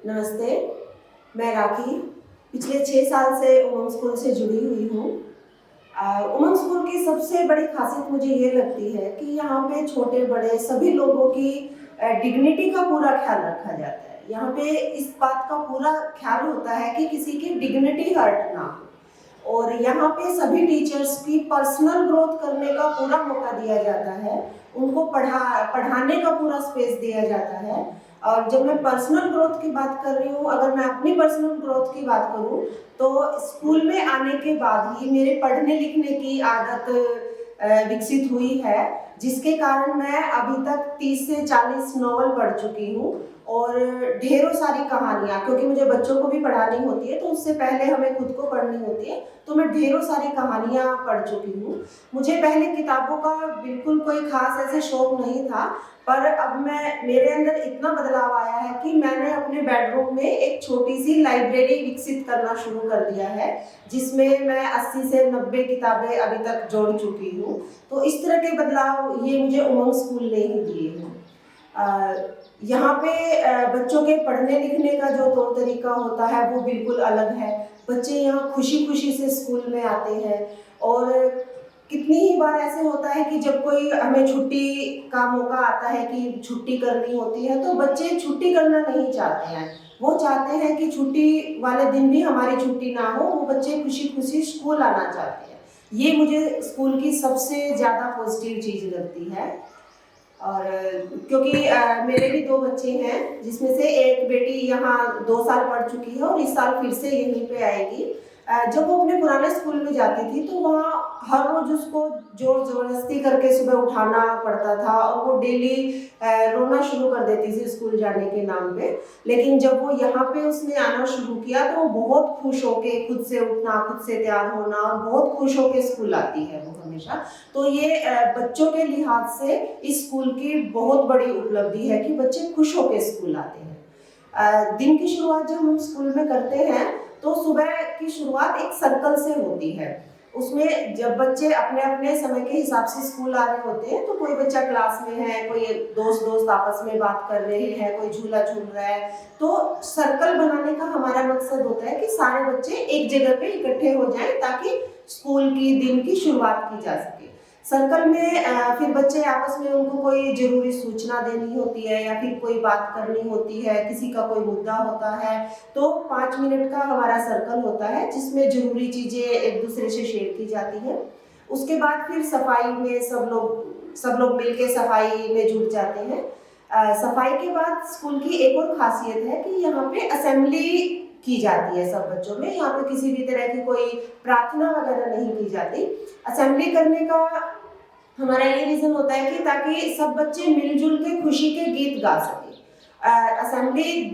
नमस्ते, मैं राखी पिछले 6 साल से उमंग स्कूल से जुड़ी हुई हूँ। उमंग स्कूल की सबसे बड़ी खासियत मुझे ये लगती है कि यहाँ पे छोटे-बड़े सभी लोगों की डिग्निटी का पूरा ख्याल रखा जाता है। यहाँ पे इस बात का पूरा ख्याल होता है कि किसी की डिग्निटी हर्ट ना हो और यहाँ पे सभी टीचर्स की पर्सनल ग्रोथ करने का पूरा मौका दिया जाता है। उनको पढ़ाने का पूरा स्पेस दिया जाता है। और जब मैं पर्सनल ग्रोथ की बात कर रही हूँ, अगर मैं अपनी पर्सनल ग्रोथ की बात करूँ तो स्कूल में आने के बाद ही मेरे पढ़ने लिखने की आदत विकसित हुई है, जिसके कारण मैं अभी तक 30 से 40 नॉवल पढ़ चुकी हूँ और ढेरों सारी कहानियाँ, क्योंकि मुझे बच्चों को भी पढ़ानी होती है तो उससे पहले हमें खुद को पढ़नी होती है, तो मैं ढेरों सारी कहानियाँ पढ़ चुकी हूँ। मुझे पहले किताबों का बिल्कुल कोई खास ऐसे शौक नहीं था, पर अब मेरे अंदर इतना बदलाव आया है कि मैंने अपने बेडरूम में एक छोटी सी लाइब्रेरी विकसित करना शुरू कर दिया है, जिसमें मैं 80 से 90 किताबें अभी तक जोड़ चुकी हूँ। तो इस तरह के बदलाव ये मुझे उमंग स्कूल ने ही दिए हैं। यहाँ पे बच्चों के पढ़ने लिखने का जो तौर तरीका होता है वो बिल्कुल अलग है। बच्चे यहाँ खुशी खुशी से स्कूल में आते हैं और कितनी ही बार ऐसे होता है कि जब कोई हमें छुट्टी का मौका आता है कि छुट्टी करनी होती है तो बच्चे छुट्टी करना नहीं चाहते हैं। वो चाहते हैं कि छुट्टी वाले दिन भी हमारी छुट्टी ना हो, वो बच्चे खुशी खुशी स्कूल आना चाहते हैं। ये मुझे स्कूल की सबसे ज़्यादा पॉजिटिव चीज़ लगती है। और क्योंकि मेरे भी 2 बच्चे हैं, जिसमें से एक बेटी यहाँ 2 साल पढ़ चुकी है और इस साल फिर से यहीं पे आएगी। जब वो अपने पुराने स्कूल में जाती थी तो वहाँ हर रोज़ उसको ज़ोर ज़बरदस्ती करके सुबह उठाना पड़ता था और वो डेली रोना शुरू कर देती थी स्कूल जाने के नाम पे। लेकिन जब वो यहाँ पे उसने आना शुरू किया तो वो बहुत खुश होके खुद से उठना, खुद से तैयार होना और बहुत खुश होके स्कूल आती है वो हमेशा। तो ये बच्चों के लिहाज से इस स्कूल की बहुत बड़ी उपलब्धि है कि बच्चे खुश होके स्कूल आते हैं। दिन की शुरुआत जब हम स्कूल में करते हैं तो सुबह की शुरुआत एक सर्कल से होती है। उसमें जब बच्चे अपने अपने समय के हिसाब से स्कूल आ रहे होते हैं तो कोई बच्चा क्लास में है, कोई दोस्त आपस में बात कर रहे हैं, कोई झूला झूल रहा है। तो सर्कल बनाने का हमारा मकसद होता है कि सारे बच्चे एक जगह पे इकट्ठे हो जाएं ताकि स्कूल की दिन की शुरुआत की जा सके। सर्कल में फिर बच्चे आपस में उनको कोई ज़रूरी सूचना देनी होती है या फिर कोई बात करनी होती है, किसी का कोई मुद्दा होता है, तो 5 मिनट का हमारा सर्कल होता है जिसमें ज़रूरी चीज़ें एक दूसरे से शेयर की जाती हैं। उसके बाद फिर सफाई में सब लोग मिलके सफाई में जुट जाते हैं। सफाई के बाद स्कूल की एक और खासियत है कि यहाँ पे असेंबली की जाती है सब बच्चों में। यहाँ पे किसी भी तरह की कोई प्रार्थना वगैरह नहीं की जाती। असेंबली करने का हमारा ये रीज़न होता है कि ताकि सब बच्चे मिलजुल के खुशी के गीत गा सकें। असेंबली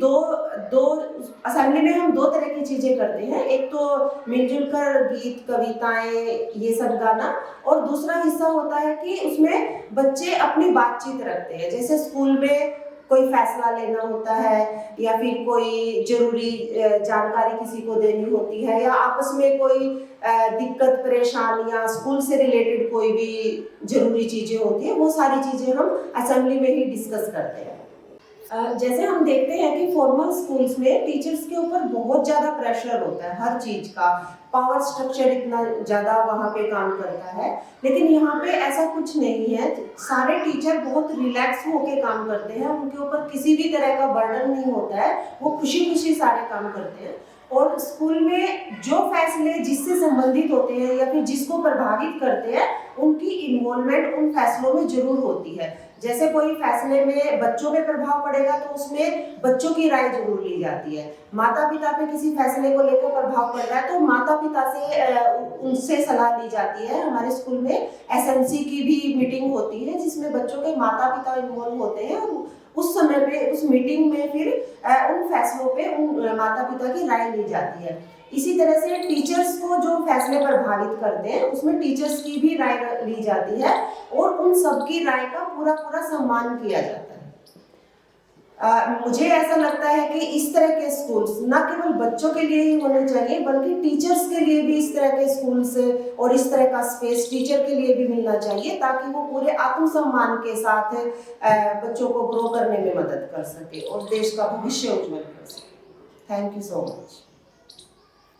में हम 2 तरह की चीज़ें करते हैं। एक तो मिलजुल कर गीत, कविताएं ये सब गाना, और दूसरा हिस्सा होता है कि उसमें बच्चे अपनी बातचीत रखते हैं। जैसे स्कूल में कोई फैसला लेना होता है या फिर कोई जरूरी जानकारी किसी को देनी होती है या आपस में कोई दिक्कत परेशानियां स्कूल से रिलेटेड कोई भी जरूरी चीज़ें होती है, वो सारी चीज़ें हम असेंबली में ही डिस्कस करते हैं। जैसे हम देखते हैं कि फॉर्मल स्कूल्स में टीचर्स के ऊपर बहुत ज़्यादा प्रेशर होता है हर चीज़ का, पावर स्ट्रक्चर इतना ज़्यादा वहाँ पे काम करता है। लेकिन यहाँ पे ऐसा कुछ नहीं है। सारे टीचर बहुत रिलैक्स होके काम करते हैं, उनके ऊपर किसी भी तरह का बर्डन नहीं होता है, वो खुशी खुशी सारे काम करते हैं। और स्कूल में जो फैसले जिससे संबंधित होते हैं या फिर जिसको प्रभावित करते हैं, उनकी इन्वॉल्वमेंट उन फैसलों में जरूर होती है। जैसे कोई फैसले में बच्चों पे प्रभाव पड़ेगा तो उसमें बच्चों की राय जरूर ली जाती है। माता पिता पे किसी फैसले को लेकर प्रभाव पड़ रहा है तो माता पिता से उनसे सलाह ली जाती है। हमारे स्कूल में एसएमसी की भी मीटिंग होती है जिसमें बच्चों के माता पिता इन्वॉल्व होते हैं और उस समय पे उस मीटिंग में फिर उन फैसलों पे उन माता पिता की राय ली जाती है। इसी तरह से टीचर्स को जो फैसले प्रभावित करते हैं उसमें टीचर्स की भी राय ली जाती है और उन सबकी राय का पूरा सम्मान किया जाता है। मुझे ऐसा लगता है कि इस तरह के स्कूल्स न केवल बच्चों के लिए ही होने चाहिए बल्कि टीचर्स के लिए भी इस तरह के स्कूल्स और इस तरह का स्पेस टीचर के लिए भी मिलना चाहिए ताकि वो पूरे आत्मसम्मान के साथ बच्चों को ग्रो करने में मदद कर सके और देश का भविष्य उज्जवल कर सके। Thank you so much.